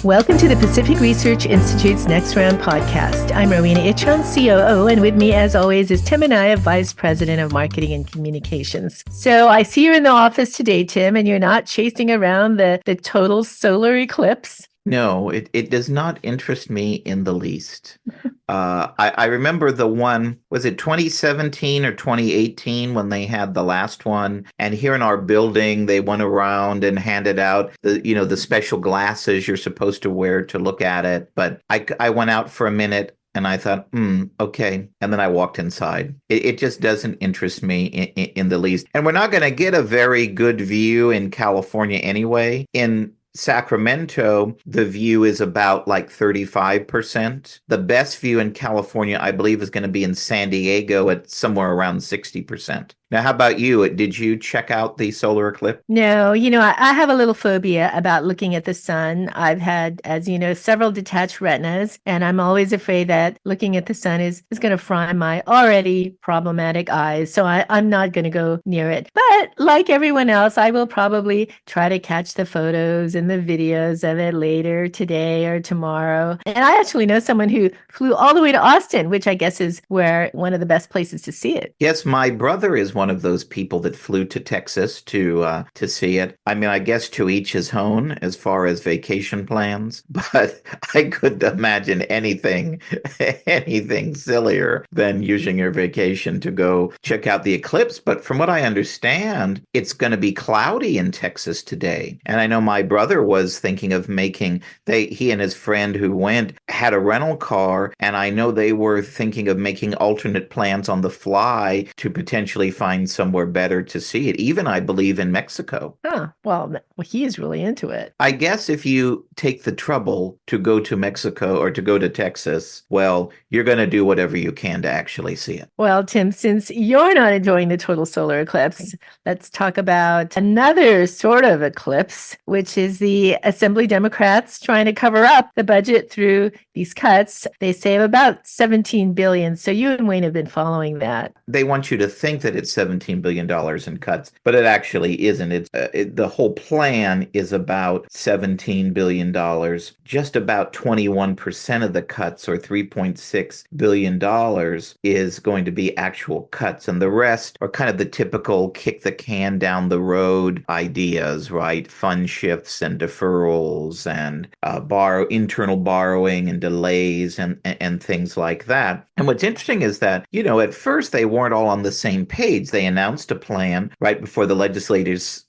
Welcome to the Pacific Research Institute's Next Round podcast. I'm Rowena Itchon, COO, and with me, as always, is Tim Anaya, Vice President of Marketing and Communications. So I see you're in the office today, Tim, and you're not chasing around the total solar eclipse. No, it does not interest me in the least. I remember the one, was it 2017 or 2018 when they had the last one? And here in our building, they went around and handed out the special glasses you're supposed to wear to look at it. But I went out for a minute and I thought, okay. And then I walked inside. It just doesn't interest me in the least. And we're not going to get a very good view in California anyway. In Sacramento, the view is about like 35%. The best view in California, I believe, is going to be in San Diego at somewhere around 60%. Now, how about you? Did you check out the solar eclipse? No, I have a little phobia about looking at the sun. I've had, as you know, several detached retinas, and I'm always afraid that looking at the sun is going to fry my already problematic eyes. So I'm not going to go near it. But like everyone else, I will probably try to catch the photos and the videos of it later today or tomorrow. And I actually know someone who flew all the way to Austin, which I guess is where one of the best places to see it. Yes, my brother is one of those people that flew to Texas to see it. I mean, I guess to each his own as far as vacation plans, but I couldn't imagine anything sillier than using your vacation to go check out the eclipse. But from what I understand, it's going to be cloudy in Texas today. And I know my brother was thinking of he and his friend who went had a rental car, and I know they were thinking of making alternate plans on the fly to potentially find somewhere better to see it, even I believe in Mexico. Well, he is really into it. I guess if you take the trouble to go to Mexico or to go to Texas, well, you're going to do whatever you can to actually see it. Well, Tim, since you're not enjoying the total solar eclipse, let's talk about another sort of eclipse, which is the Assembly Democrats trying to cover up the budget through these cuts. They save about $17 billion. So you and Wayne have been following that. They want you to think that it's $17 billion in cuts, but it actually isn't. The whole plan is about $17 billion. Just about 21% of the cuts, or $3.6 billion, is going to be actual cuts. And the rest are kind of the typical kick the can down the road ideas, right? Fund shifts and deferrals and internal borrowing and delays and things like that. And what's interesting is that, at first they weren't all on the same page. They announced a plan right before the legislature's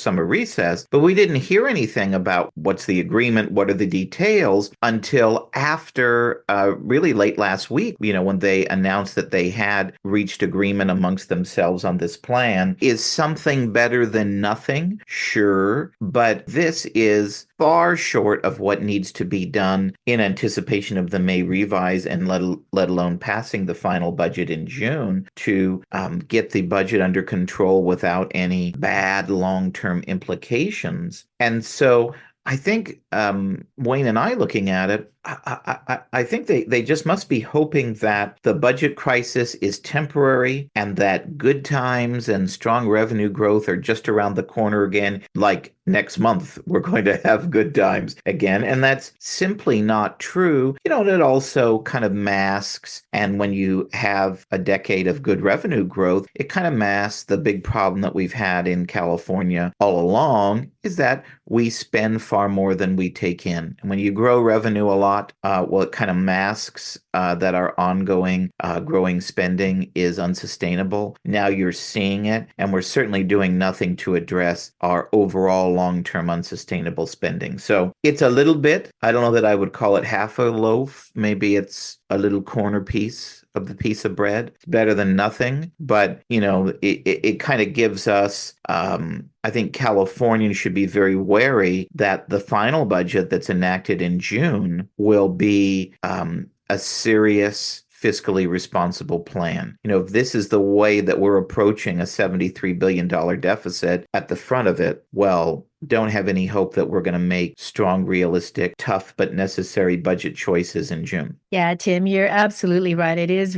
summer recess, but we didn't hear anything about what's the agreement, what are the details, until after really late last week, when they announced that they had reached agreement amongst themselves on this plan. Is something better than nothing? Sure, but this is far short of what needs to be done in anticipation of the May revise, and let alone passing the final budget in June, to get the budget under control without any bad long-term implications. And so I think Wayne and I, looking at it, I think they just must be hoping that the budget crisis is temporary and that good times and strong revenue growth are just around the corner again. Like next month, we're going to have good times again. And that's simply not true. It also kind of masks, and when you have a decade of good revenue growth, it kind of masks the big problem that we've had in California all along, is that we spend far more than we take in. And when you grow revenue a lot, it kind of masks that our ongoing growing spending is unsustainable. Now you're seeing it, and we're certainly doing nothing to address our overall long-term unsustainable spending. So it's a little bit, I don't know that I would call it half a loaf. Maybe it's a little corner piece of the piece of bread. It's better than nothing, but it kind of gives us, I think Californians should be very wary that the final budget that's enacted in June will be a serious fiscally responsible plan. If this is the way that we're approaching a $73 billion deficit at the front of it, well, don't have any hope that we're going to make strong, realistic, tough, but necessary budget choices in June. Yeah, Tim, you're absolutely right. It is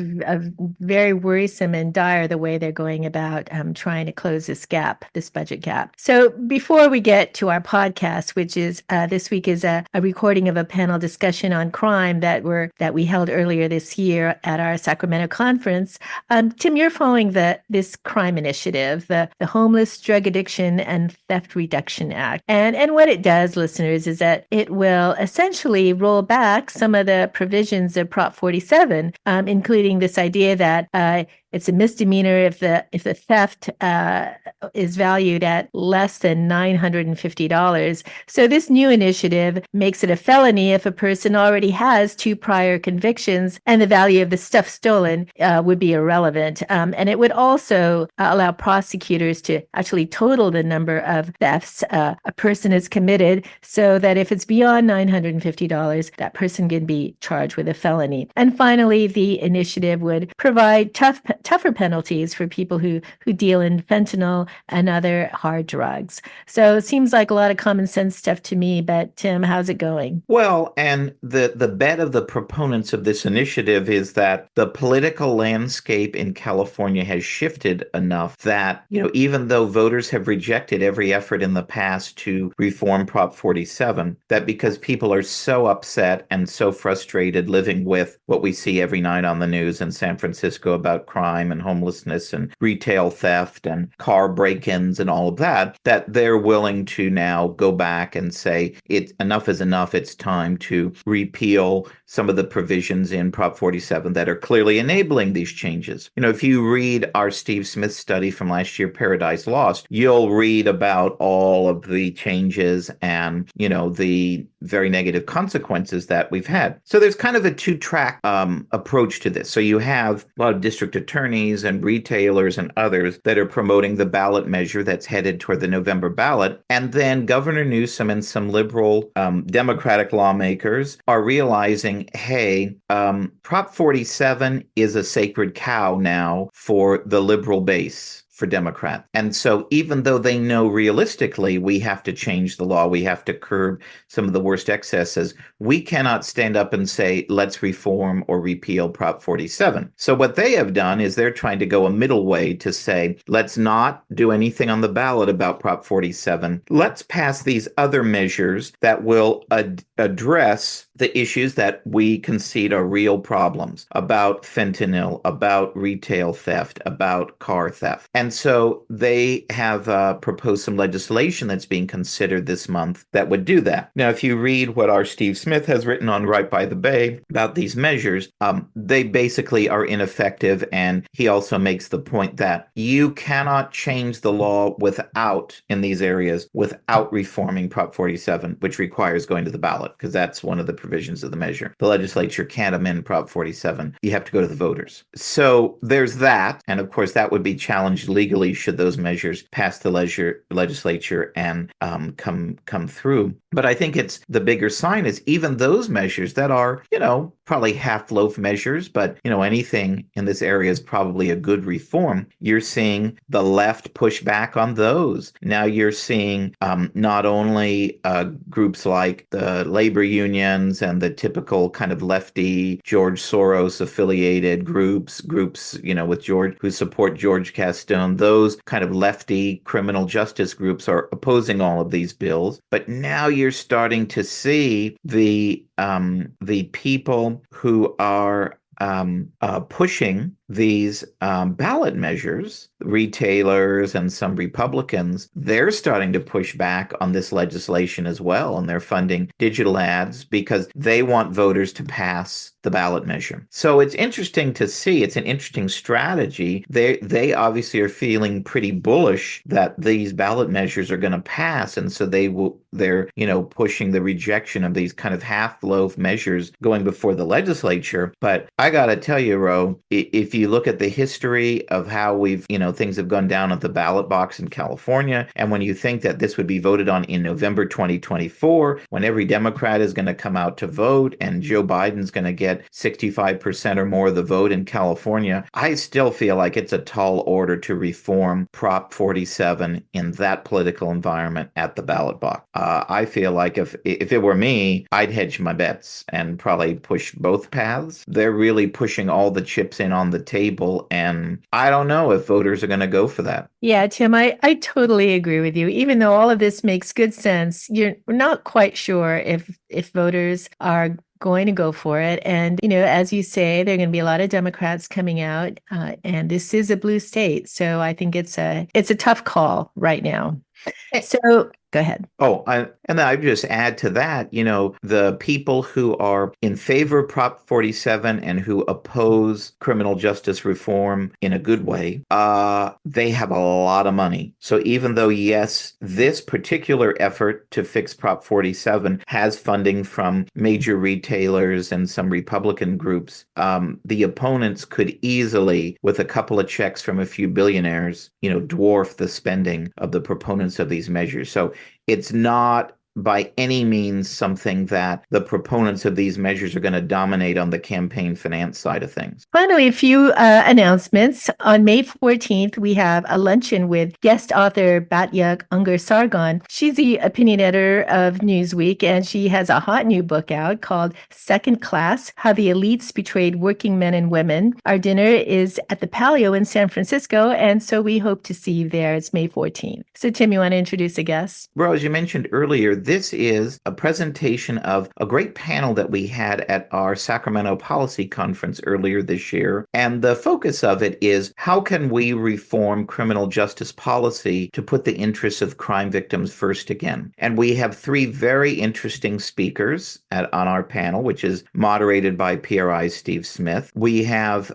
very worrisome and dire the way they're going about trying to close this gap, this budget gap. So before we get to our podcast, which is this week is a recording of a panel discussion on crime that we held earlier this year at our Sacramento conference. Tim, you're following this crime initiative, the Homeless, Drug Addiction, and Theft Reduction Act, and what it does, listeners, is that it will essentially roll back some of the provisions of Prop 47, including this idea that it's a misdemeanor if the theft is valued at less than $950. So this new initiative makes it a felony if a person already has 2 prior convictions and the value of the stuff stolen would be irrelevant. And it would also allow prosecutors to actually total the number of thefts a person has committed, so that if it's beyond $950, that person can be charged with a felony. And finally, the initiative would provide tougher penalties for people who deal in fentanyl and other hard drugs. So it seems like a lot of common sense stuff to me, but Tim, how's it going? Well, and the bet of the proponents of this initiative is that the political landscape in California has shifted enough that, even though voters have rejected every effort in the past to reform Prop 47, that because people are so upset and so frustrated living with what we see every night on the news in San Francisco about crime and homelessness and retail theft and car break-ins and all of that, that they're willing to now go back and say, enough is enough. It's time to repeal some of the provisions in Prop 47 that are clearly enabling these changes. If you read our Steve Smith study from last year, Paradise Lost, you'll read about all of the changes and, the very negative consequences that we've had. So there's kind of a two-track approach to this. So you have a lot of district attorneys and retailers and others that are promoting the ballot measure that's headed toward the November ballot. And then Governor Newsom and some liberal Democratic lawmakers are realizing, hey, Prop 47 is a sacred cow now for the liberal base, for Democrats. And so even though they know realistically we have to change the law, we have to curb some of the worst excesses, we cannot stand up and say, let's reform or repeal Prop 47. So what they have done is they're trying to go a middle way to say, let's not do anything on the ballot about Prop 47. Let's pass these other measures that will address the issues that we concede are real problems about fentanyl, about retail theft, about car theft. And so they have proposed some legislation that's being considered this month that would do that. Now, if you read what our Steve Smith has written on Right by the Bay about these measures, they basically are ineffective. And he also makes the point that you cannot change the law in these areas, without reforming Prop 47, which requires going to the ballot, because that's one of the provisions of the measure. The legislature can't amend Prop 47. You have to go to the voters. So there's that. And of course, that would be challenged legally should those measures pass the legislature and come through. But I think it's the bigger sign is even those measures that are, probably half-loaf measures, but, anything in this area is probably a good reform. You're seeing the left push back on those. Now you're seeing not only groups like the labor unions and the typical kind of lefty George Soros affiliated groups, with George, who support George Castone, those kind of lefty criminal justice groups are opposing all of these bills. But now you're starting to see the people who are pushing these ballot measures, retailers and some Republicans, they're starting to push back on this legislation as well. And they're funding digital ads because they want voters to pass the ballot measure. So it's interesting to see. It's an interesting strategy. They obviously are feeling pretty bullish that these ballot measures are going to pass. And so they're pushing the rejection of these kind of half-loaf measures going before the legislature. But I got to tell you, Ro, if you you look at the history of how things have gone down at the ballot box in California, and when you think that this would be voted on in November 2024, when every Democrat is going to come out to vote and Joe Biden's going to get 65% or more of the vote in California, I still feel like it's a tall order to reform Prop 47 in that political environment at the ballot box. I feel like if it were me, I'd hedge my bets and probably push both paths. They're really pushing all the chips in on the table, and I don't know if voters are going to go for that. Yeah, Tim, I totally agree with you. Even though all of this makes good sense, we're not quite sure if voters are going to go for it. And, as you say, there are going to be a lot of Democrats coming out, and this is a blue state. So I think it's a tough call right now. So go ahead. And I just add to that, the people who are in favor of Prop 47 and who oppose criminal justice reform in a good way, they have a lot of money. So even though, yes, this particular effort to fix Prop 47 has funding from major retailers and some Republican groups, the opponents could easily, with a couple of checks from a few billionaires, dwarf the spending of the proponents of these measures. So it's not by any means something that the proponents of these measures are going to dominate on the campaign finance side of things. Finally, a few announcements. On May 14th, we have a luncheon with guest author Batya Ungar Sargon. She's the opinion editor of Newsweek, and she has a hot new book out called Second Class: How the Elites Betrayed Working Men and Women. Our dinner is at the Palio in San Francisco, and so we hope to see you there. It's May 14th. So, Tim, you want to introduce a guest? Well, as you mentioned earlier, this is a presentation of a great panel that we had at our Sacramento Policy Conference earlier this year. And the focus of it is, how can we reform criminal justice policy to put the interests of crime victims first again? And we have three very interesting speakers on our panel, which is moderated by PRI's Steve Smith. We have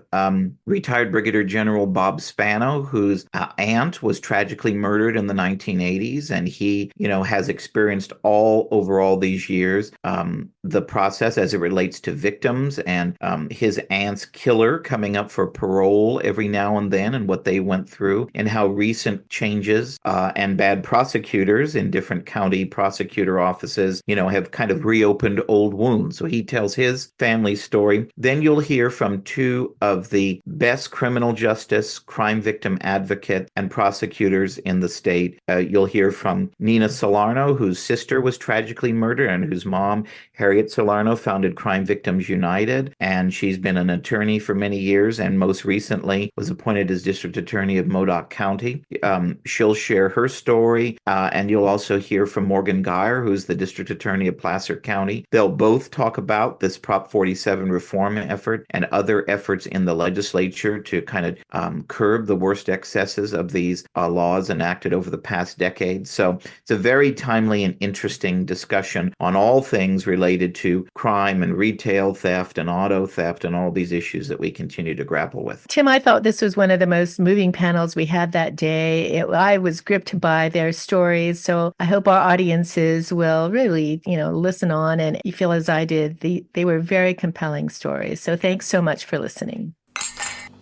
retired Brigadier General Bob Spano, whose aunt was tragically murdered in the 1980s, and he, has experienced all over all these years the process as it relates to victims, and his aunt's killer coming up for parole every now and then, and what they went through, and how recent changes and bad prosecutors in different county prosecutor offices, have kind of reopened old wounds. So he tells his family story. Then you'll hear from two of the best criminal justice, crime victim advocate, and prosecutors in the state. You'll hear from Nina Salarno, whose sister was tragically murdered and whose mom, Harriet Salarno, founded Crime Victims United, and she's been an attorney for many years and most recently was appointed as district attorney of Modoc County. She'll share her story, and you'll also hear from Morgan Gire, who's the district attorney of Placer County. They'll both talk about this Prop 47 reform effort and other efforts in the legislature to kind of curb the worst excesses of these laws enacted over the past decade. So it's a very timely and interesting discussion on all things related to crime and retail theft and auto theft and all these issues that we continue to grapple with. Tim, I thought this was one of the most moving panels we had that day. I was gripped by their stories. So I hope our audiences will really, listen on and you feel as I did. They were very compelling stories. So thanks so much for listening.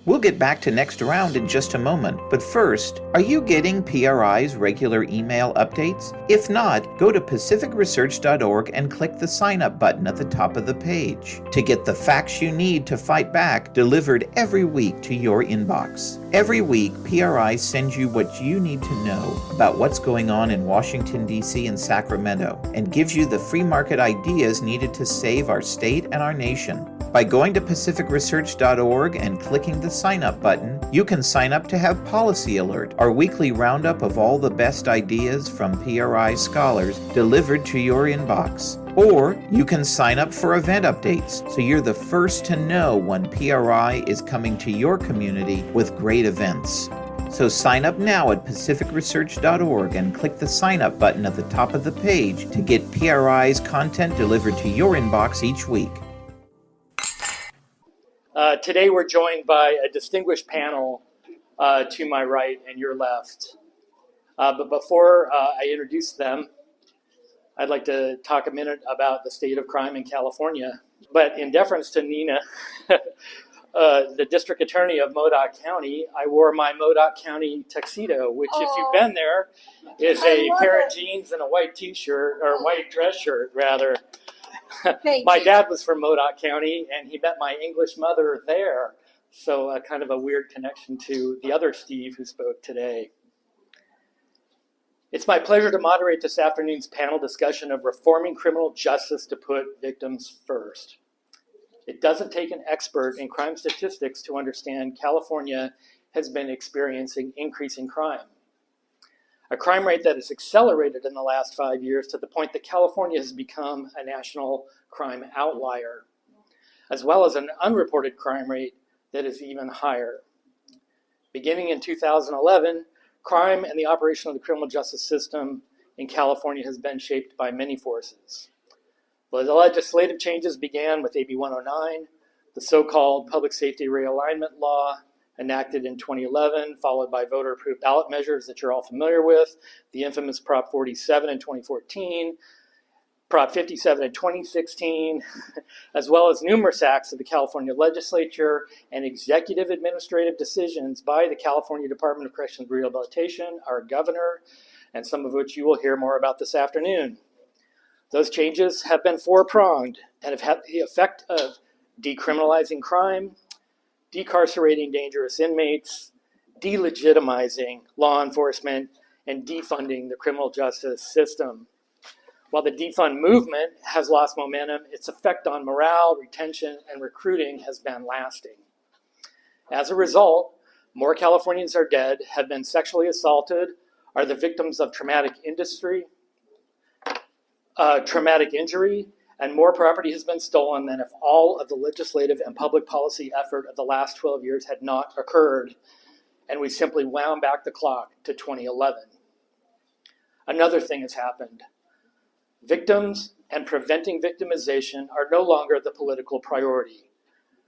We'll get back to Next Round in just a moment, but first, are you getting PRI's regular email updates? If not, go to pacificresearch.org and click the sign up button at the top of the page to get the facts you need to fight back delivered every week to your inbox. Every week, PRI sends you what you need to know about what's going on in Washington, D.C. and Sacramento, and gives you the free market ideas needed to save our state and our nation. By going to pacificresearch.org and clicking the sign up button, you can sign up to have Policy Alert, our weekly roundup of all the best ideas from PRI scholars delivered to your inbox. Or you can sign up for event updates so you're the first to know when PRI is coming to your community with great events. So sign up now at pacificresearch.org and click the sign up button at the top of the page to get PRI's content delivered to your inbox each week. Today we're joined by a distinguished panel to my right and your left. But before I introduce them, I'd like to talk a minute about the state of crime in California. But in deference to Nina, the district attorney of Modoc County, I wore my Modoc County tuxedo, which, if you've been there, is a pair of jeans and a white t-shirt, or white dress shirt, rather. My dad was from Modoc County, and he met my English mother there. So kind of a weird connection to the other Steve who spoke today. It's my pleasure to moderate this afternoon's panel discussion of reforming criminal justice to put victims first. It doesn't take an expert in crime statistics to understand California has been experiencing increasing crime. A crime rate that has accelerated in the last 5 years to the point that California has become a national crime outlier, as well as an unreported crime rate that is even higher. Beginning in 2011, crime and the operation of the criminal justice system in California has been shaped by many forces. The legislative changes began with AB 109, the so-called Public Safety Realignment Law, enacted in 2011, followed by voter-approved ballot measures that you're all familiar with, the infamous Prop 47 in 2014, Prop 57 in 2016, as well as numerous acts of the California legislature and executive administrative decisions by the California Department of Corrections and Rehabilitation, our governor, and some of which you will hear more about this afternoon. Those changes have been four-pronged and have had the effect of decriminalizing crime, decarcerating dangerous inmates, delegitimizing law enforcement, and defunding the criminal justice system. While the defund movement has lost momentum, its effect on morale, retention, and recruiting has been lasting. As a result, more Californians are dead, have been sexually assaulted, are the victims of traumatic injury, and more property has been stolen than if all of the legislative and public policy effort of the last 12 years had not occurred, and we simply wound back the clock to 2011. Another thing has happened. Victims and preventing victimization are no longer the political priority.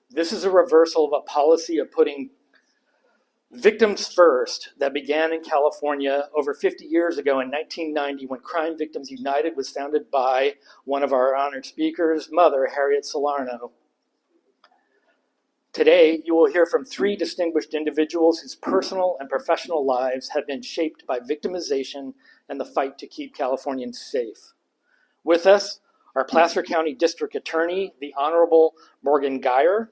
This is a reversal of a policy of putting victims first that began in California over 50 years ago in 1990 when Crime Victims United was founded by one of our honored speakers' mother, Harriet Salarno. Today, you will hear from three distinguished individuals whose personal and professional lives have been shaped by victimization and the fight to keep Californians safe. With us are Placer County District Attorney, the Honorable Morgan Gire,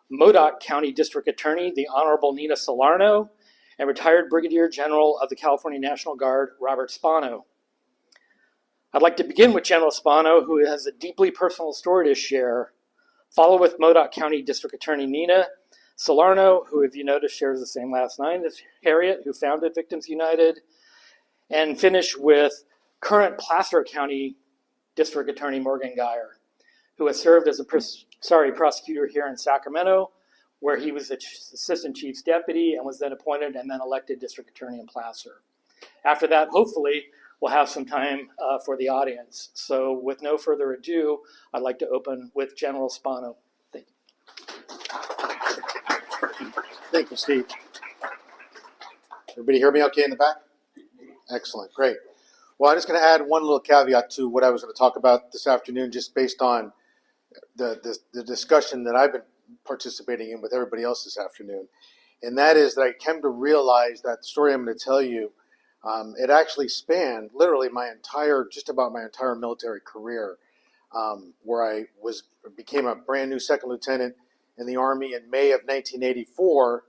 Modoc County District Attorney, the Honorable Nina Salarno, and retired Brigadier General of the California National Guard, Robert Spano. I'd like to begin with General Spano, who has a deeply personal story to share, follow with Modoc County District Attorney Nina Salarno, who, if you notice, shares the same last name as Harriet, who founded Victims United, and finish with current Placer County District Attorney Morgan Gire, who has served as a prosecutor here in Sacramento, where he was the Assistant Chief's Deputy and was then appointed and then elected District Attorney in Placer. After that, hopefully, we'll have some time for the audience. So with no further ado, I'd like to open with General Spano. Thank you. Thank you, Steve. Everybody hear me okay in the back? Excellent, great. Well, I'm just going to add one little caveat to what I was going to talk about this afternoon, just based on the discussion that I've been participating in with everybody else this afternoon. And that is that I came to realize that the story I'm going to tell you, it actually spanned literally just about my entire military career, where I became a brand new second lieutenant in the Army in May of 1984,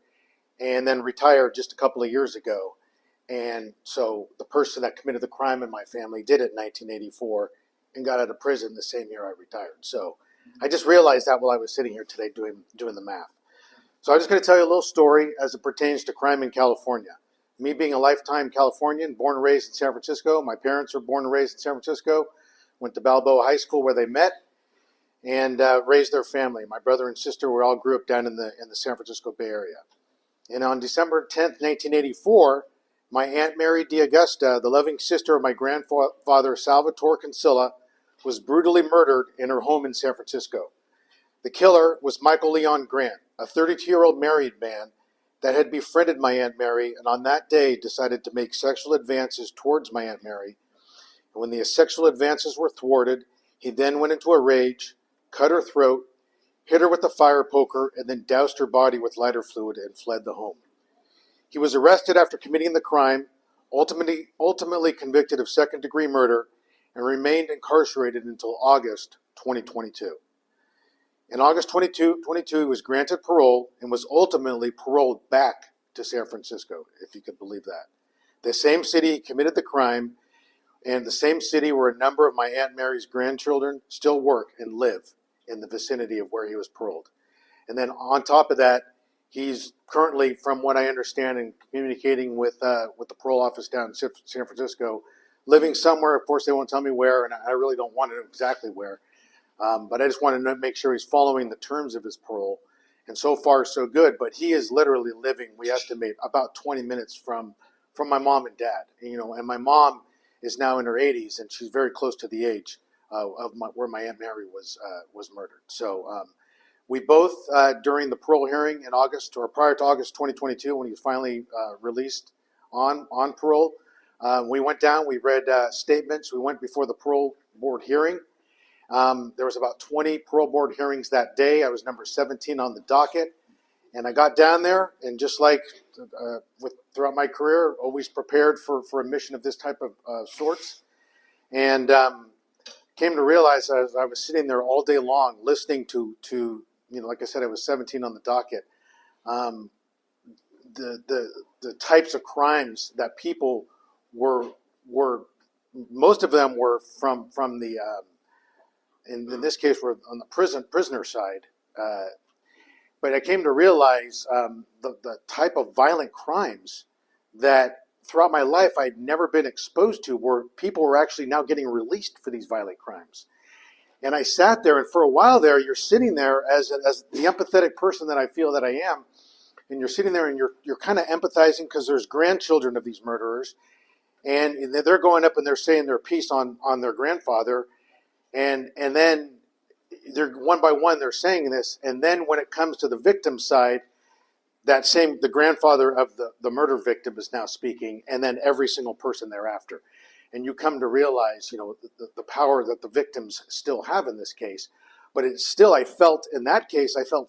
and then retired just a couple of years ago. And so the person that committed the crime in my family did it in 1984 and got out of prison the same year I retired. So I just realized that while I was sitting here today doing the math. So I'm just going to tell you a little story as it pertains to crime in California. Me being a lifetime Californian, born and raised in San Francisco. My parents were born and raised in San Francisco, went to Balboa High School where they met, and raised their family. My brother and sister all grew up down in the San Francisco Bay Area. And on December 10th, 1984, my Aunt Mary D'Augusta, the loving sister of my grandfather Salvatore Consilla, was brutally murdered in her home in San Francisco. The killer was Michael Leon Grant, a 32-year-old married man that had befriended my Aunt Mary, and on that day decided to make sexual advances towards my Aunt Mary. And when the sexual advances were thwarted, he then went into a rage, cut her throat, hit her with a fire poker, and then doused her body with lighter fluid and fled the home. He was arrested after committing the crime, ultimately convicted of second-degree murder, and remained incarcerated until August 2022. In August 2022, he was granted parole and was ultimately paroled back to San Francisco, if you could believe that. The same city he committed the crime, and the same city where a number of my Aunt Mary's grandchildren still work and live in the vicinity of where he was paroled. And then on top of that, he's currently, from what I understand, and communicating with the parole office down in San Francisco, living somewhere. Of course, they won't tell me where, and I really don't want to know exactly where. But I just want to make sure he's following the terms of his parole. And so far, so good. But he is literally living, we estimate, about 20 minutes from my mom and dad. And my mom is now in her 80s, and she's very close to the age of where my Aunt Mary was murdered. So we both, during the parole hearing in August, or prior to August 2022, when he was finally released on parole, we went down, we read statements, we went before the parole board hearing. There was about 20 parole board hearings that day. I was number 17 on the docket. And I got down there, and just like throughout my career, always prepared for a mission of this type of sorts. And came to realize as I was sitting there all day long listening to like I said, I was 17 on the docket, the types of crimes that people were most of them were from the in this case were on the prisoner side. But I came to realize the type of violent crimes that throughout my life I'd never been exposed to, where people were actually now getting released for these violent crimes. And I sat there, and for a while there, you're sitting there as the empathetic person that I feel that I am, and you're sitting there and you're kind of empathizing because there's grandchildren of these murderers, and they're going up and they're saying their piece on their grandfather, and then they're one by one they're saying this, and then when it comes to the victim side, the grandfather of the murder victim is now speaking, and then every single person thereafter. And you come to realize, the power that the victims still have in this case. But it's still, I felt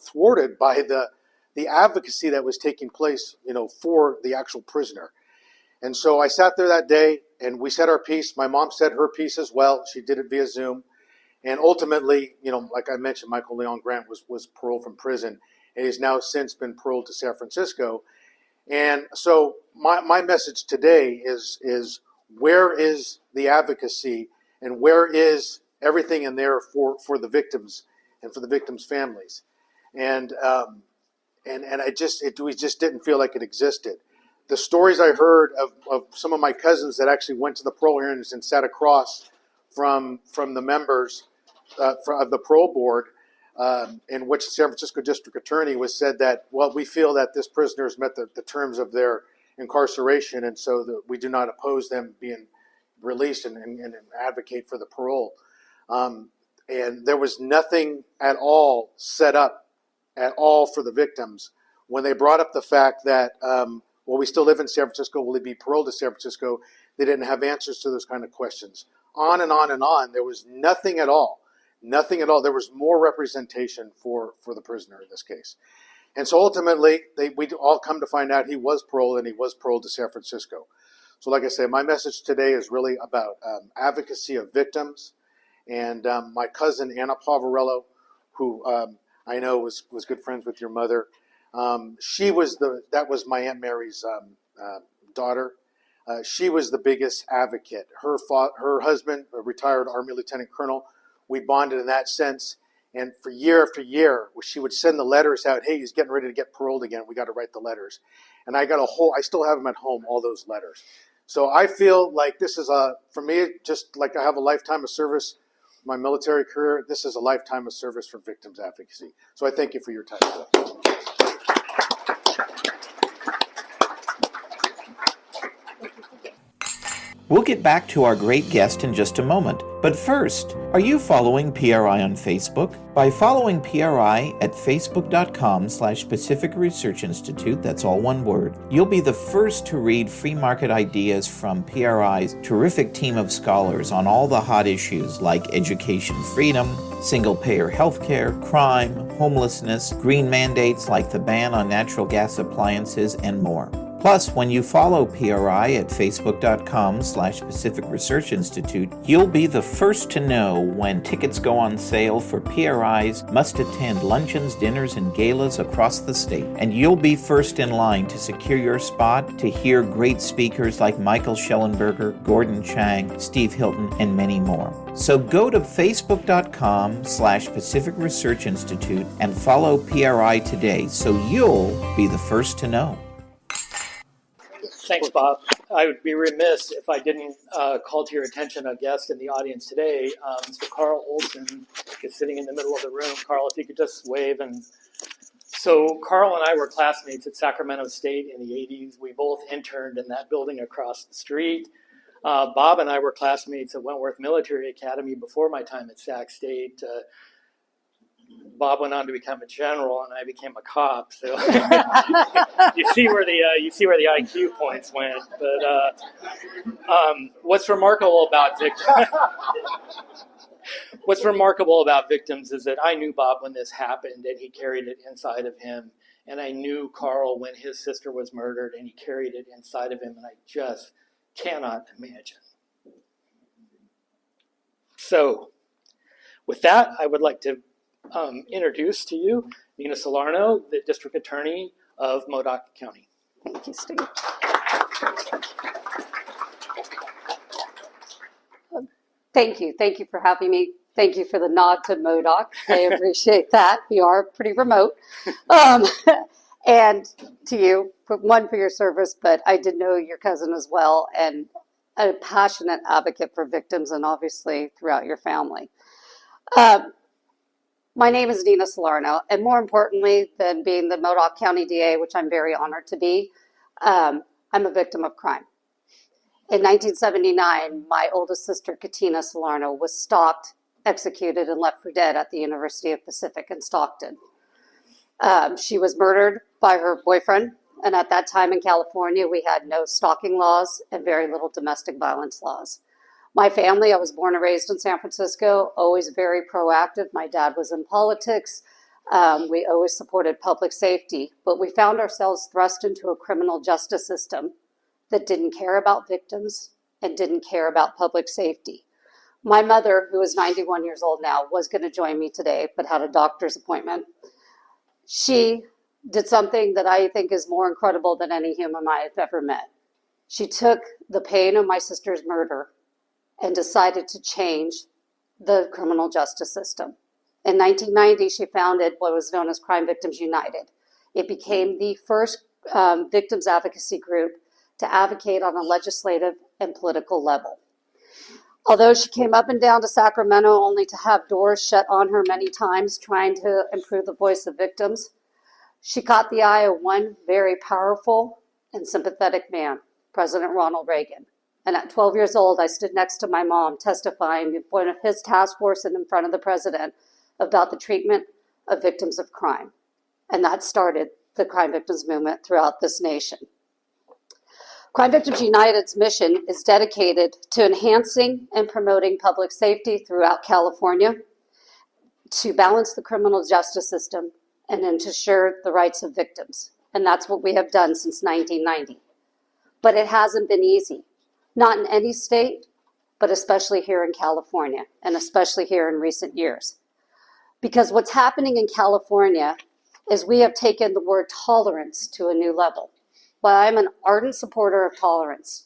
thwarted by the advocacy that was taking place, for the actual prisoner. And so I sat there that day, and we said our piece. My mom said her piece as well. She did it via Zoom. And ultimately, like I mentioned, Michael Leon Grant was paroled from prison, and he's now since been paroled to San Francisco. And so my message today is where is the advocacy, and where is everything in there for the victims and for the victims' families? And we just didn't feel like it existed. The stories I heard of some of my cousins that actually went to the parole hearings and sat across from the members of the parole board, in which the San Francisco District Attorney said that, well, we feel that this prisoner has met the terms of their incarceration, and so that we do not oppose them being released and advocate for the parole. And there was nothing at all set up at all for the victims when they brought up the fact that, we still live in San Francisco, will he be paroled to San Francisco? They didn't have answers to those kind of questions. On and on and on. There was nothing at all. Nothing at all. There was more representation for the prisoner in this case. And so ultimately, we all come to find out he was paroled, and he was paroled to San Francisco. So like I say, my message today is really about advocacy of victims. And my cousin, Anna Pavarello, who I know was good friends with your mother, that was my Aunt Mary's daughter. She was the biggest advocate. Her husband, a retired Army Lieutenant Colonel, we bonded in that sense. And for year after year, she would send the letters out. Hey, he's getting ready to get paroled again. We got to write the letters. And I still have them at home, all those letters. So I feel like this is for me, just like I have a lifetime of service, my military career, this is a lifetime of service for victims advocacy. So I thank you for your time today. We'll get back to our great guest in just a moment, But first, are you following PRI on Facebook? By following PRI at facebook.com/Pacific Research Institute, that's all one word, you'll be the first to read free market ideas from PRI's terrific team of scholars on all the hot issues like education freedom, single-payer healthcare, crime, homelessness, green mandates like the ban on natural gas appliances, and more. Plus, when you follow PRI at facebook.com/Pacific Research Institute, you'll be the first to know when tickets go on sale for PRI's must-attend luncheons, dinners, and galas across the state. And you'll be first in line to secure your spot to hear great speakers like Michael Schellenberger, Gordon Chang, Steve Hilton, and many more. So go to facebook.com/Pacific Research Institute and follow PRI today so you'll be the first to know. Thanks, Bob. I would be remiss if I didn't call to your attention a guest in the audience today. Mr. Carl Olson is sitting in the middle of the room. Carl, if you could just wave. And so Carl and I were classmates at Sacramento State in the 80s. We both interned in that building across the street. Bob and I were classmates at Wentworth Military Academy before my time at Sac State. Bob went on to become a general, and I became a cop. So you see where the IQ points went. But what's remarkable about victims is that I knew Bob when this happened, and he carried it inside of him, and I knew Carl when his sister was murdered, and he carried it inside of him, and I just cannot imagine. So, with that, I would like to introduce to you Nina Salarno, the District Attorney of Modoc County. Thank you, Steve. Thank you. Thank you for having me. Thank you for the nod to Modoc. I appreciate that. We are pretty remote. And to you, one, for your service, but I did know your cousin as well, and a passionate advocate for victims and obviously throughout your family. My name is Nina Salarno, and more importantly than being the Modoc County DA, which I'm very honored to be, I'm a victim of crime. In 1979, my oldest sister, Katina Salarno, was stalked, executed, and left for dead at the University of Pacific in Stockton. She was murdered by her boyfriend, and at that time in California, we had no stalking laws and very little domestic violence laws. My family, I was born and raised in San Francisco, always very proactive. My dad was in politics. We always supported public safety, but we found ourselves thrust into a criminal justice system that didn't care about victims and didn't care about public safety. My mother, who is 91 years old now, was going to join me today, but had a doctor's appointment. She did something that I think is more incredible than any human I have ever met. She took the pain of my sister's murder and decided to change the criminal justice system. In 1990, she founded what was known as Crime Victims United. It became the first victims advocacy group to advocate on a legislative and political level. Although she came up and down to Sacramento only to have doors shut on her many times trying to improve the voice of victims, she caught the eye of one very powerful and sympathetic man, President Ronald Reagan. And at 12 years old, I stood next to my mom testifying in front of his task force and in front of the president about the treatment of victims of crime. And that started the crime victims movement throughout this nation. Crime Victims United's mission is dedicated to enhancing and promoting public safety throughout California, to balance the criminal justice system, and to ensure the rights of victims. And that's what we have done since 1990. But it hasn't been easy. Not in any state, but especially here in California, and especially here in recent years. Because what's happening in California is we have taken the word tolerance to a new level. While I'm an ardent supporter of tolerance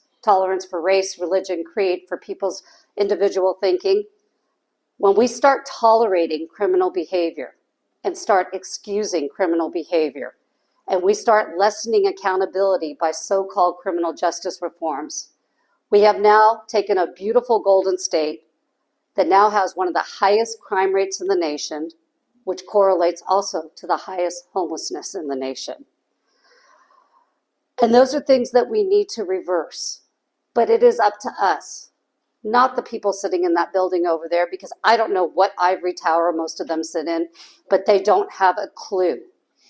for race, religion, creed, for people's individual thinking, when we start tolerating criminal behavior and start excusing criminal behavior, and we start lessening accountability by so-called criminal justice reforms, we have now taken a beautiful golden state that now has one of the highest crime rates in the nation, which correlates also to the highest homelessness in the nation. And those are things that we need to reverse. But it is up to us. not the people sitting in that building over there, because I don't know what ivory tower most of them sit in, but they don't have a clue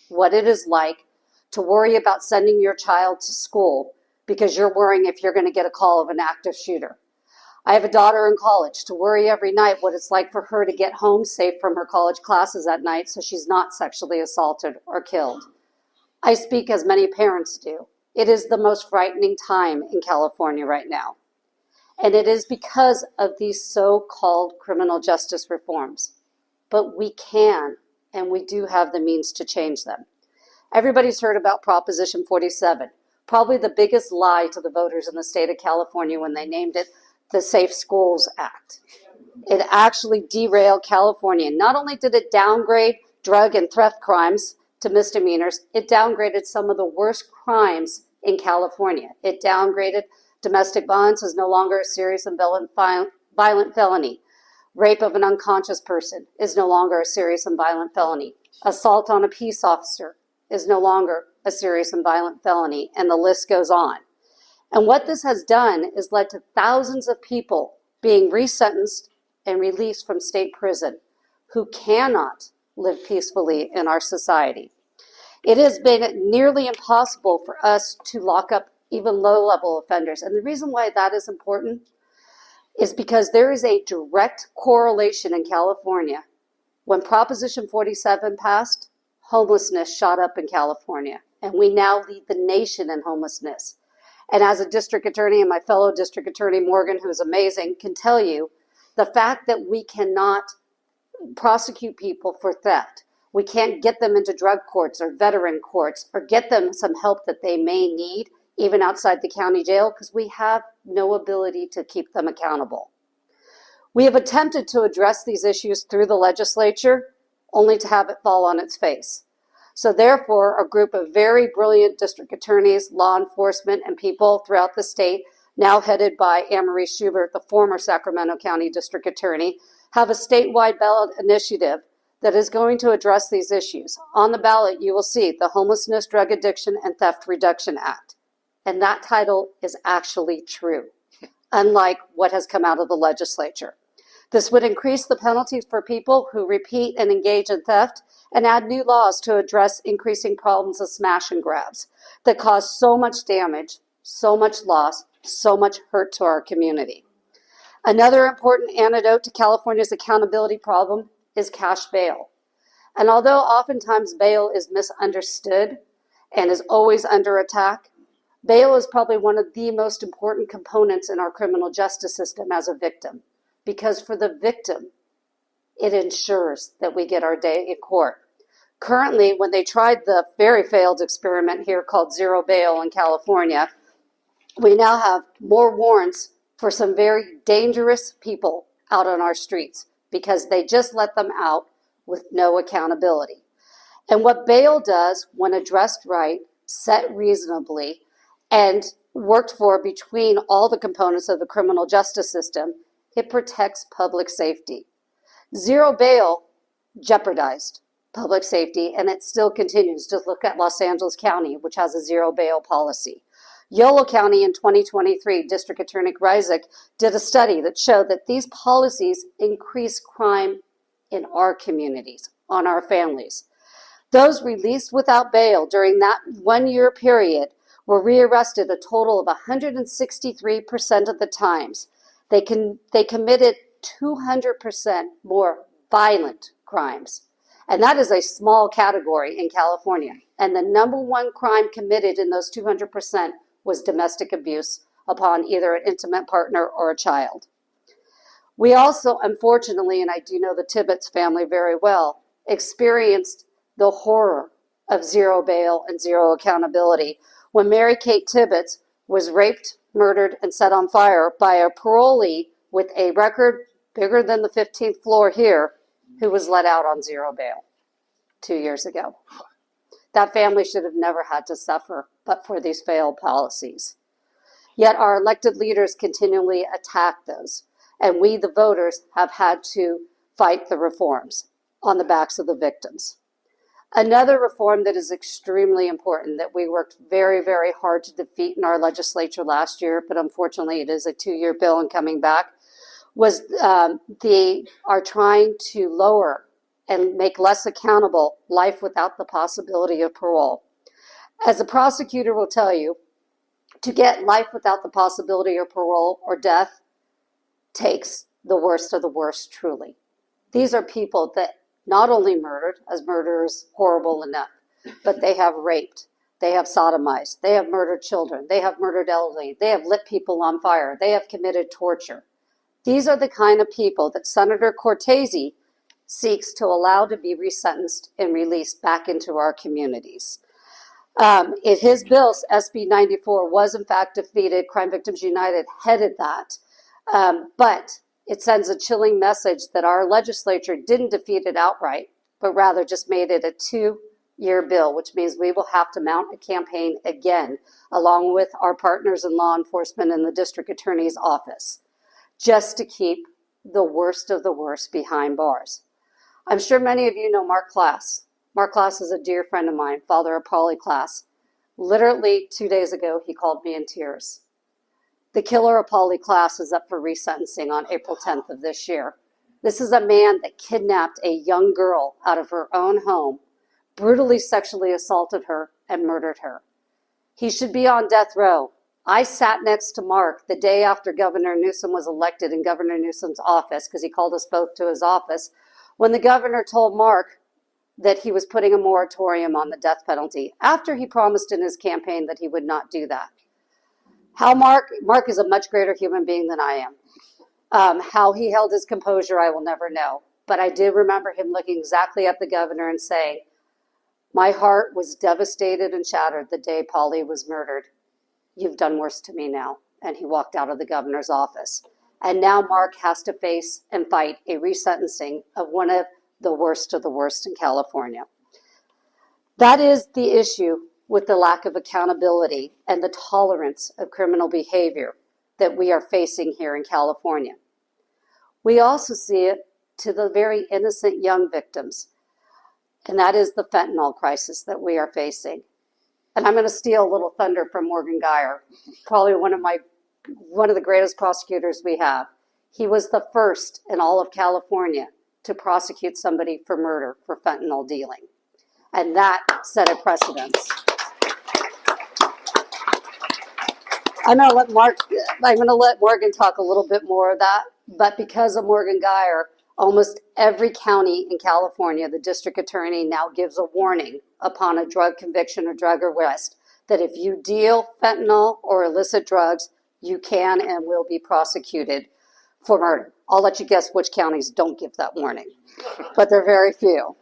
what it is like to worry about sending your child to school because you're worrying if you're going to get a call of an active shooter. I have a daughter in college, to worry every night what it's like for her to get home safe from her college classes at night so she's not sexually assaulted or killed. I speak as many parents do. It is the most frightening time in California right now. And it is because of these so-called criminal justice reforms. But we can, and we do have the means to change them. Everybody's heard about Proposition 47, probably the biggest lie to the voters in the state of California when they named it the Safe Schools Act. It actually derailed California. Not only did it downgrade drug and theft crimes to misdemeanors, it downgraded some of the worst crimes in California. It downgraded domestic violence is no longer a serious and violent felony. Rape of an unconscious person is no longer a serious and violent felony. Assault on a peace officer is no longer a serious and violent felony, and the list goes on. And what this has done is led to thousands of people being resentenced and released from state prison who cannot live peacefully in our society. It has been nearly impossible for us to lock up even low-level offenders. And the reason why that is important is because there is a direct correlation in California. When Proposition 47 passed, homelessness shot up in California, and we now lead the nation in homelessness. And as a district attorney, and my fellow district attorney Morgan, who is amazing, can tell you, the fact that we cannot prosecute people for theft, we can't get them into drug courts or veteran courts or get them some help that they may need, even outside the county jail, because we have no ability to keep them accountable. We have attempted to address these issues through the legislature, only to have it fall on its face. So therefore, a group of very brilliant district attorneys, law enforcement, and people throughout the state, now headed by Anne-Marie Schubert, the former Sacramento County District Attorney, have a statewide ballot initiative that is going to address these issues. On the ballot, you will see the Homelessness, Drug Addiction, and Theft Reduction Act. And that title is actually true, unlike what has come out of the legislature. This would increase the penalties for people who repeat and engage in theft and add new laws to address increasing problems of smash and grabs that cause so much damage, so much loss, so much hurt to our community. Another important antidote to California's accountability problem is cash bail. And although oftentimes bail is misunderstood and is always under attack, bail is probably one of the most important components in our criminal justice system as a victim, because for the victim, it ensures that we get our day in court. Currently, when they tried the very failed experiment here called zero bail in California, we now have more warrants for some very dangerous people out on our streets because they just let them out with no accountability. And what bail does, when addressed right, set reasonably, and worked for between all the components of the criminal justice system, it protects public safety. Zero bail jeopardized public safety, and it still continues. Just look at Los Angeles County, which has a zero bail policy. Yolo County in 2023, District Attorney Gire did a study that showed that these policies increase crime in our communities, on our families. Those released without bail during that 1 year period were rearrested a total of 163% of the times. They committed 200% more violent crimes. And that is a small category in California. And the number one crime committed in those 200% was domestic abuse upon either an intimate partner or a child. We also, unfortunately, and I do know the Tibbetts family very well, experienced the horror of zero bail and zero accountability when Mary Kate Tibbetts was raped, murdered, and set on fire by a parolee with a record bigger than the 15th floor here, who was let out on zero bail 2 years ago. That family should have never had to suffer but for these failed policies. Yet our elected leaders continually attack those, and we, the voters, have had to fight the reforms on the backs of the victims. Another reform that is extremely important that we worked very, very hard to defeat in our legislature last year, but unfortunately it is a 2-year bill and coming back, was they are trying to lower and make less accountable life without the possibility of parole. As a prosecutor will tell you, to get life without the possibility of parole or death takes the worst of the worst, truly. These are people that not only murdered, as murder is horrible enough, but they have raped, they have sodomized, they have murdered children, they have murdered elderly, they have lit people on fire, they have committed torture. These are the kind of people that Senator Cortese seeks to allow to be resentenced and released back into our communities. His bill, SB 94, was in fact defeated. Crime Victims United headed that. But it sends a chilling message that our legislature didn't defeat it outright, but rather just made it a 2-year bill, which means we will have to mount a campaign again, along with our partners in law enforcement and the district attorney's office, just to keep the worst of the worst behind bars. I'm sure many of you know Mark Klass. Mark Klass is a dear friend of mine, father of Polly Klass. Literally 2 days ago, he called me in tears. The killer of Polly Klass is up for resentencing on April 10th of this year. This is a man that kidnapped a young girl out of her own home, brutally sexually assaulted her, and murdered her. He should be on death row. I sat next to Mark the day after Governor Newsom was elected in Governor Newsom's office, because he called us both to his office, when the governor told Mark that he was putting a moratorium on the death penalty, after he promised in his campaign that he would not do that. How Mark is a much greater human being than I am. How he held his composure, I will never know. But I did remember him looking exactly at the governor and saying, "My heart was devastated and shattered the day Polly was murdered. You've done worse to me now." And he walked out of the governor's office. And now Mark has to face and fight a resentencing of one of the worst in California. That is the issue with the lack of accountability and the tolerance of criminal behavior that we are facing here in California. We also see it to the very innocent young victims, and that is the fentanyl crisis that we are facing. And I'm going to steal a little thunder from Morgan Gire, probably one of the greatest prosecutors we have. He was the first in all of California to prosecute somebody for murder for fentanyl dealing. And that set a precedence. I'm going to let Morgan talk a little bit more of that, but because of Morgan Gire, almost every county in California, the district attorney now gives a warning upon a drug conviction or drug arrest that if you deal fentanyl or illicit drugs, you can and will be prosecuted for murder. I'll let you guess which counties don't give that warning, but they're very few.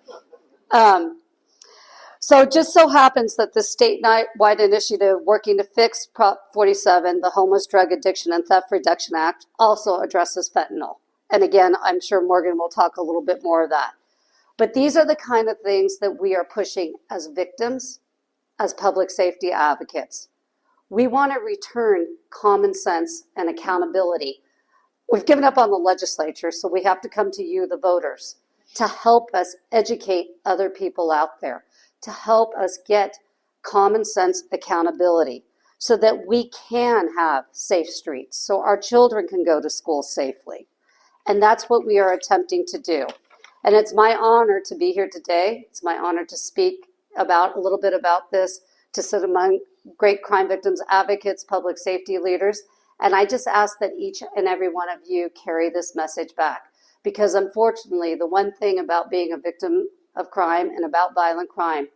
So it just so happens that the statewide initiative working to fix Prop 47, the Homeless Drug Addiction and Theft Reduction Act, also addresses fentanyl. And again, I'm sure Morgan will talk a little bit more of that. But these are the kind of things that we are pushing as victims, as public safety advocates. We want to return common sense and accountability. We've given up on the legislature, so we have to come to you, the voters, to help us educate other people out there, to help us get common sense accountability so that we can have safe streets, so our children can go to school safely. And that's what we are attempting to do. And it's my honor to be here today. It's my honor to speak about a little bit about this, to sit among great crime victims advocates, public safety leaders. And I just ask that each and every one of you carry this message back. Because unfortunately, the one thing about being a victim of crime and about violent crime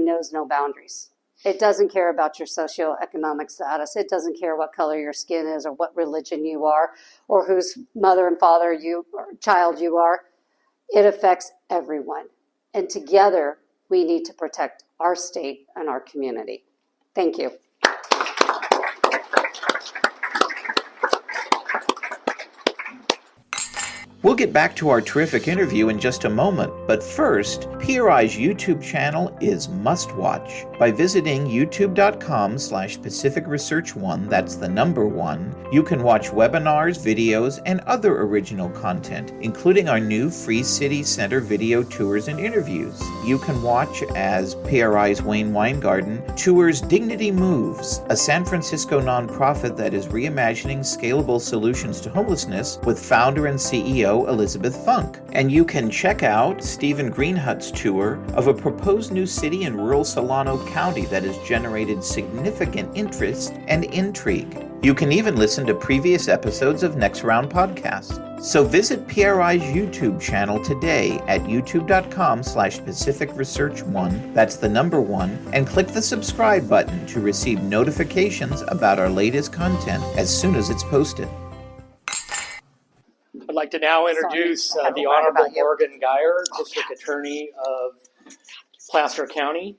knows no boundaries. It doesn't care about your socioeconomic status. It doesn't care what color your skin is or what religion you are or whose mother and father you or child you are. It affects everyone. And together, we need to protect our state and our community. Thank you. We'll get back to our terrific interview in just a moment, but first, PRI's YouTube channel is must watch. By visiting youtube.com/Pacific Research 1, that's the number 1, you can watch webinars, videos, and other original content, including our new Free City Center video tours and interviews. You can watch as PRI's Wayne Weingarten tours Dignity Moves, a San Francisco nonprofit that is reimagining scalable solutions to homelessness with founder and CEO Elizabeth Funk. And you can check out Stephen Greenhut's tour of a proposed new city in rural Solano County that has generated significant interest and intrigue. You can even listen to previous episodes of Next Round Podcast. So visit PRI's YouTube channel today at youtube.com/Pacific Research 1, that's the number 1, and click the subscribe button to receive notifications about our latest content as soon as it's posted. I'd like to now introduce the Honorable Morgan Gire, District Attorney of Placer County.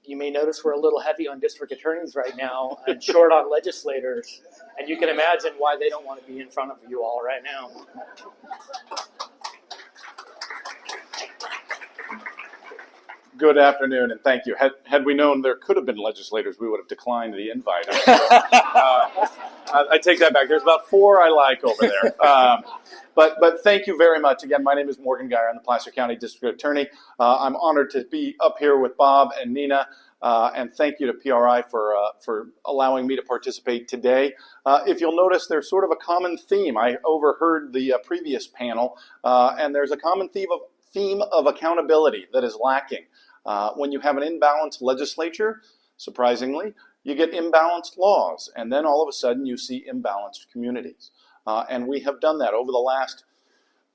You may notice we're a little heavy on district attorneys right now and short on legislators, and you can imagine why they don't want to be in front of you all right now. Good afternoon, and thank you. Had we known there could have been legislators, we would have declined the invite. I take that back. There's about 4 I like over there. But thank you very much. Again, my name is Morgan Gire. I'm the Placer County District Attorney. I'm honored to be up here with Bob and Nina, and thank you to PRI for allowing me to participate today. If you'll notice, there's sort of a common theme. I overheard the previous panel, and there's a common theme of accountability that is lacking. When you have an imbalanced legislature, surprisingly, you get imbalanced laws, and then all of a sudden you see imbalanced communities. And we have done that over the last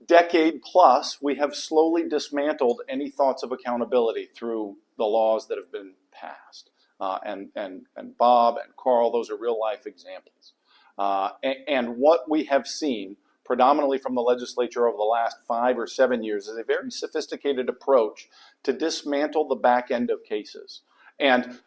decade plus. We have slowly dismantled any thoughts of accountability through the laws that have been passed. And Bob and Carl, those are real life examples. And what we have seen predominantly from the legislature over the last 5 or 7 years is a very sophisticated approach to dismantle the back end of cases. And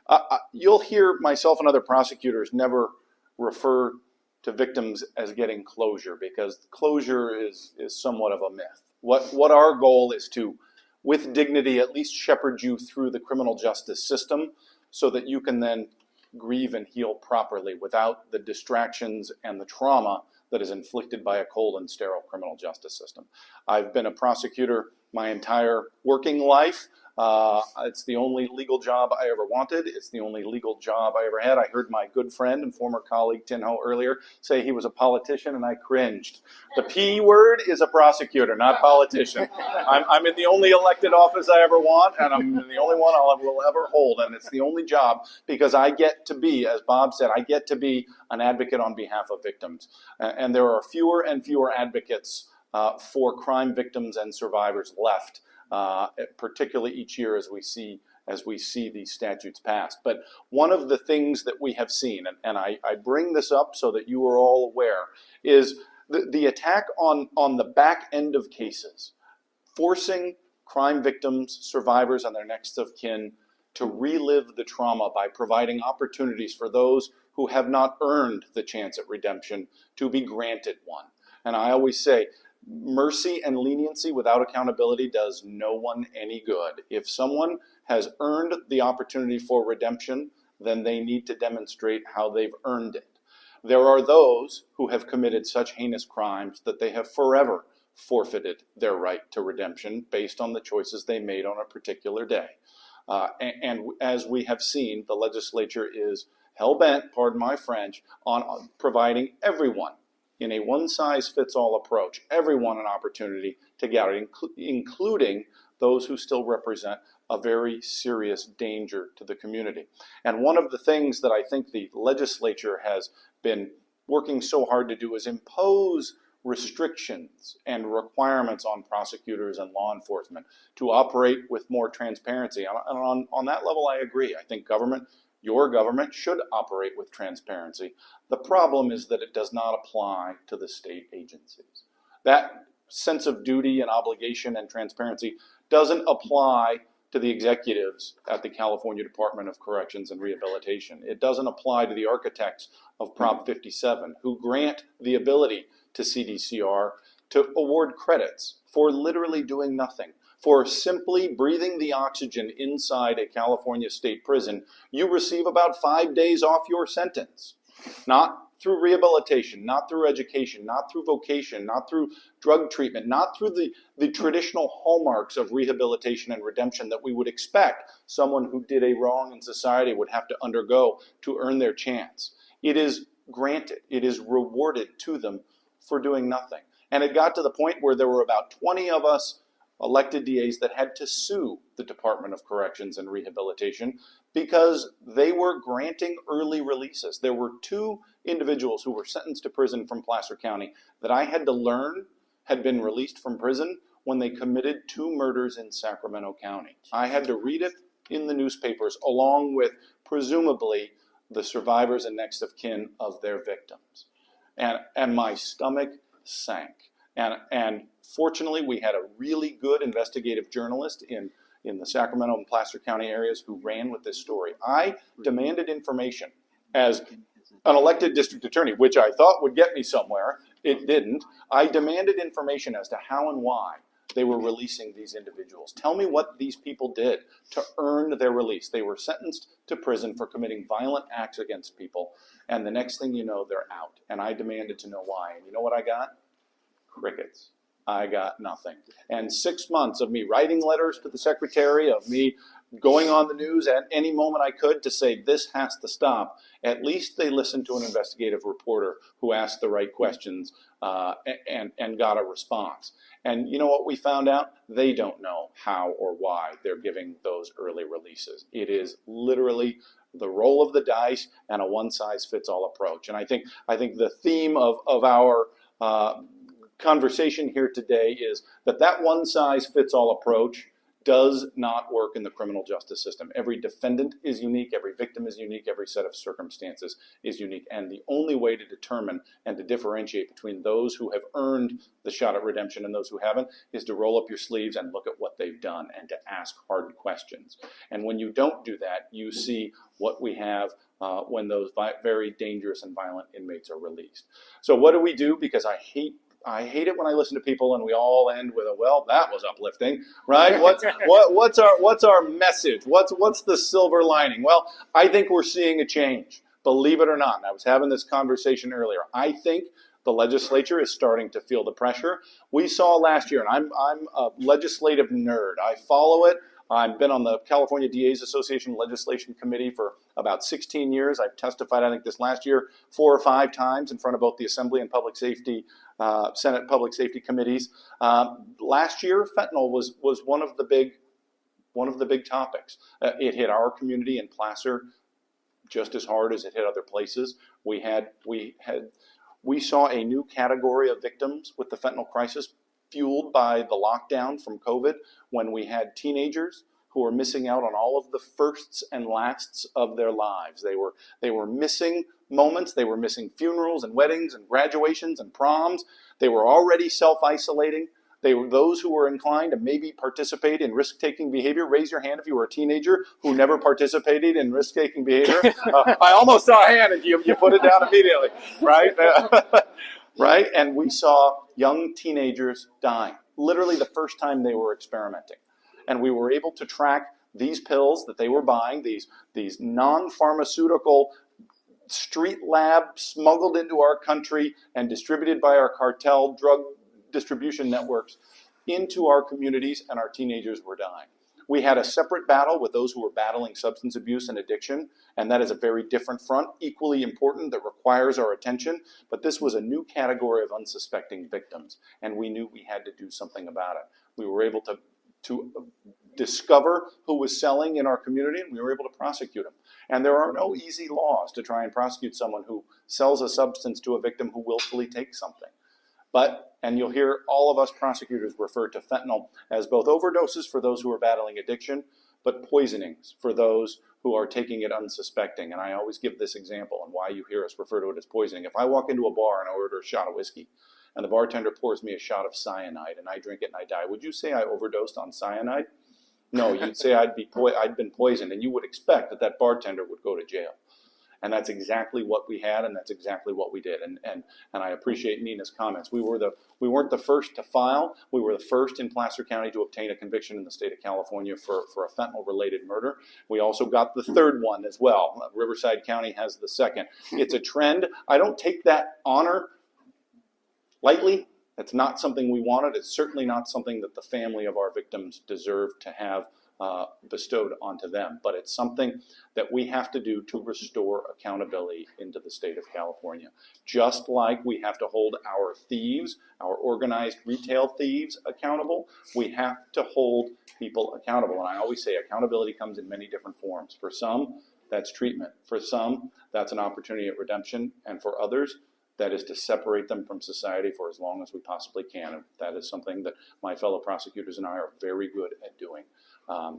you'll hear myself and other prosecutors never refer to victims as getting closure, because closure is somewhat of a myth. What our goal is to, with dignity, at least shepherd you through the criminal justice system so that you can then grieve and heal properly without the distractions and the trauma that is inflicted by a cold and sterile criminal justice system. I've been a prosecutor my entire working life. It's the only legal job I ever wanted. It's the only legal job I ever had. I heard my good friend and former colleague Tin Ho earlier say he was a politician, and I cringed. The P word is a prosecutor, not politician. I'm in the only elected office I ever want, and I'm in the only one I will ever hold, and it's the only job because I get to be, as Bob said, I get to be an advocate on behalf of victims. And there are fewer and fewer advocates for crime victims and survivors left, particularly each year as we see these statutes passed. But one of the things that we have seen, and I bring this up so that you are all aware, is the attack on the back end of cases, forcing crime victims, survivors, and their next of kin to relive the trauma by providing opportunities for those who have not earned the chance at redemption to be granted one. And I always say, mercy and leniency without accountability does no one any good. If someone has earned the opportunity for redemption, then they need to demonstrate how they've earned it. There are those who have committed such heinous crimes that they have forever forfeited their right to redemption based on the choices they made on a particular day. And as we have seen, the legislature is hell-bent, pardon my French, on providing everyone in a one-size-fits-all approach, everyone an opportunity to get out, including those who still represent a very serious danger to the community. And one of the things that I think the legislature has been working so hard to do is impose restrictions and requirements on prosecutors and law enforcement to operate with more transparency. And on that level, I agree. I think your government should operate with transparency. The problem is that it does not apply to the state agencies. That sense of duty and obligation and transparency doesn't apply to the executives at the California Department of Corrections and Rehabilitation. It doesn't apply to the architects of Prop 57, who grant the ability to CDCR to award credits for literally doing nothing, for simply breathing the oxygen inside a California state prison, you receive about 5 days off your sentence. Not through rehabilitation, not through education, not through vocation, not through drug treatment, not through the traditional hallmarks of rehabilitation and redemption that we would expect someone who did a wrong in society would have to undergo to earn their chance. It is granted, it is rewarded to them for doing nothing. And it got to the point where there were about 20 of us elected DAs that had to sue the Department of Corrections and Rehabilitation because they were granting early releases. There were 2 individuals who were sentenced to prison from Placer County that I had to learn had been released from prison when they committed 2 murders in Sacramento County. I had to read it in the newspapers along with presumably the survivors and next of kin of their victims. And my stomach sank. And fortunately, we had a really good investigative journalist in the Sacramento and Placer County areas who ran with this story. I demanded information as an elected district attorney, which I thought would get me somewhere. It didn't. I demanded information as to how and why they were releasing these individuals. Tell me what these people did to earn their release. They were sentenced to prison for committing violent acts against people, and the next thing you know, they're out. And I demanded to know why. And you know what I got? Crickets. I got nothing. And 6 months of me writing letters to the secretary, of me going on the news at any moment I could to say this has to stop. At least they listened to an investigative reporter who asked the right questions and got a response. And you know what we found out? They don't know how or why they're giving those early releases. It is literally the roll of the dice and a one-size-fits-all approach. And I think the theme of our conversation here today is that one-size-fits-all approach does not work in the criminal justice system. Every defendant is unique, every victim is unique, every set of circumstances is unique. And the only way to determine and to differentiate between those who have earned the shot at redemption and those who haven't is to roll up your sleeves and look at what they've done and to ask hard questions. And when you don't do that, you see what we have when those very dangerous and violent inmates are released. So what do we do? Because I hate it when I listen to people and we all end with a, well, that was uplifting, right? What's our message? What's the silver lining? Well, I think we're seeing a change, believe it or not. And I was having this conversation earlier. I think the legislature is starting to feel the pressure. We saw last year, and I'm a legislative nerd. I follow it. I've been on the California DA's Association Legislation Committee for about 16 years. I've testified, I think this last year, 4 or 5 times in front of both the Assembly and Public Safety, Senate Public Safety Committees. Last year, fentanyl was one of the big topics. It hit our community in Placer just as hard as it hit other places. We saw a new category of victims with the fentanyl crisis, fueled by the lockdown from COVID, when we had teenagers who were missing out on all of the firsts and lasts of their lives. They were missing moments. They were missing funerals and weddings and graduations and proms. They were already self-isolating. They were those who were inclined to maybe participate in risk-taking behavior. Raise your hand if you were a teenager who never participated in risk-taking behavior. I almost saw a hand and you put it down immediately, right? Right? And we saw young teenagers dying, literally the first time they were experimenting. And we were able to track these pills that they were buying, these non-pharmaceutical street lab smuggled into our country and distributed by our cartel drug distribution networks into our communities, and our teenagers were dying. We had a separate battle with those who were battling substance abuse and addiction, and that is a very different front, equally important, that requires our attention. But this was a new category of unsuspecting victims, and we knew we had to do something about it. We were able to discover who was selling in our community, and we were able to prosecute them. And there are no easy laws to try and prosecute someone who sells a substance to a victim who willfully takes something. And you'll hear all of us prosecutors refer to fentanyl as both overdoses for those who are battling addiction, but poisonings for those who are taking it unsuspecting. And I always give this example and why you hear us refer to it as poisoning. If I walk into a bar and I order a shot of whiskey, and the bartender pours me a shot of cyanide, and I drink it and I die, would you say I overdosed on cyanide? No, you'd say I'd been poisoned, and you would expect that bartender would go to jail. And that's exactly what we had, and that's exactly what we did. And I appreciate Nina's comments. We weren't the first to file. We were the first in Placer County to obtain a conviction in the state of California for a fentanyl-related murder. We also got the third one as well. Riverside County has the second. It's a trend. I don't take that honor lightly. It's not something we wanted. It's certainly not something that the family of our victims deserve to have bestowed onto them, but it's something that we have to do to restore accountability into the state of California. Just like we have to hold our thieves, our organized retail thieves accountable, we have to hold people accountable. And I always say accountability comes in many different forms. For some, that's treatment. For some, that's an opportunity at redemption. And for others, that is to separate them from society for as long as we possibly can. And that is something that my fellow prosecutors and I are very good at doing.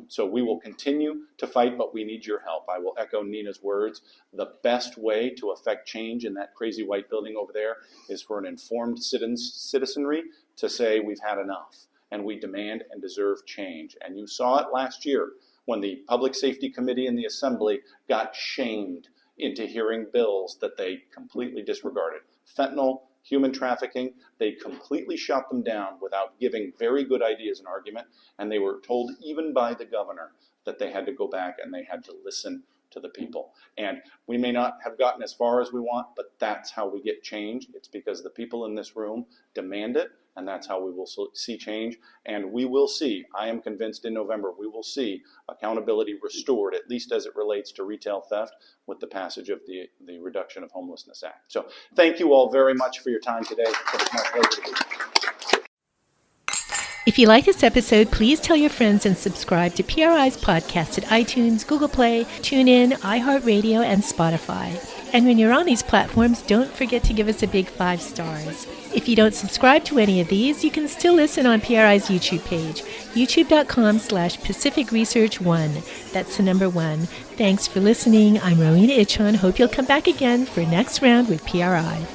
So we will continue to fight, but we need your help. I will echo Nina's words. The best way to affect change in that crazy white building over there is for an informed citizenry to say we've had enough and we demand and deserve change. And you saw it last year when the Public Safety Committee in the Assembly got shamed into hearing bills that they completely disregarded. Fentanyl, human trafficking, they completely shot them down without giving very good ideas and argument, and they were told even by the governor that they had to go back and they had to listen to the people. And we may not have gotten as far as we want, but that's how we get change. It's because the people in this room demand it, and that's how we will see change. And we will see, I am convinced in November, we will see accountability restored, at least as it relates to retail theft, with the passage of the Reduction of Homelessness Act. So thank you all very much for your time today. It's my pleasure to be here. If you like this episode, please tell your friends and subscribe to PRI's podcast at iTunes, Google Play, TuneIn, iHeartRadio, and Spotify. And when you're on these platforms, don't forget to give us a big 5 stars. If you don't subscribe to any of these, you can still listen on PRI's YouTube page, youtube.com/Pacific Research 1. That's the number 1. Thanks for listening. I'm Rowena Ichon. Hope you'll come back again for next round with PRI.